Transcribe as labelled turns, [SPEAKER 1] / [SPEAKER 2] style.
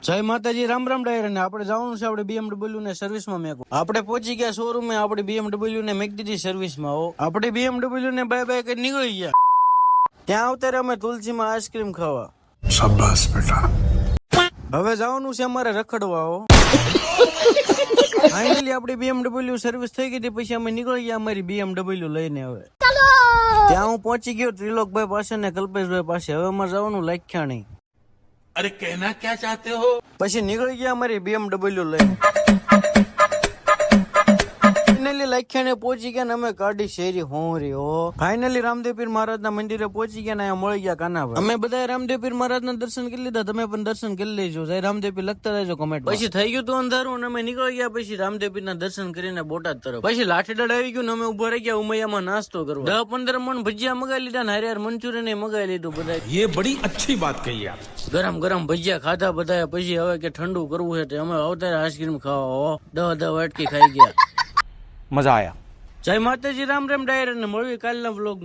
[SPEAKER 1] જય માતાજી, રામ રામ ડાયર. અને આપણે જવાનું છે આપણે BMW ને સર્વિસમાં મેકવું. આપણે પહોંચી ગયા શોરૂમે, આપણે BMW ને મેક દીધી સર્વિસમાં. આપણે BMW ને બાય બાય કરી નીકળી ગયા. ત્યાં આવતા અમે તુલસીમાં આઈસ્ક્રીમ ખાવા. શાબાશ બેટા. હવે જવાનું છે અમારે રખડવા. ફાઇનલી આપણી BMW સર્વિસ થઈ ગઈ હતી. પછી અમે નીકળી ગયા અમારી BMW લઈને. હવે ત્યાં હું પહોંચી ગયો ત્રિલોકભાઈ પાસે ને કલ્પેશભાઈ પાસે. હવે અમારે જવાનું લાખ્યાણી.
[SPEAKER 2] अरे कहना क्या चाहते हो?
[SPEAKER 1] પછી નીકળી ગયા અમારી BMW લઈને. ફાઇનલી લાખ્યાને પહોંચી ગયા ને અમે કાઢી શેરી હોરી. ફાઇનલી રામદેવ પીર મહારાજના મંદિરે પહોંચી ગયા ને અહીંયા મળી ગયા કાનાભાઈ. અમે બધા રામદેવ પીર મહારાજના દર્શન કરી લીધા. તમે પણ દર્શન કરી લેજો. જય રામદેવ પીર લખતા રહેજો કમેન્ટ. પછી થઈ ગયું તું અંધારું અને અમે નીકળી ગયા. પછી રામદેવ પીરના દર્શન કરીને બોટાદ તરફ. પછી લાઠીદળ આવી ગયું ને અમે ઉભા રહી ગયા ઉમૈયામાં નાસ્તો કરવા. 10-15 મણ ભજીયા મગાવી લીધા ને હારે મંચુરિયન મગાવી લીધું બધા.
[SPEAKER 2] ये बड़ी अच्छी बात कही आप.
[SPEAKER 1] ગરમ ગરમ ભજીયા ખાધા બધા. પછી હવે કે ઠંડુ કરવું છે અમે આવતા આઈસ્ક્રીમ ખાવા. 10 વાટકી ખાઈ ગયા.
[SPEAKER 2] मजा आया.
[SPEAKER 1] જય માતાજી, રામ રામ ડાયર. ને મળવી કાલના વ્લોગ.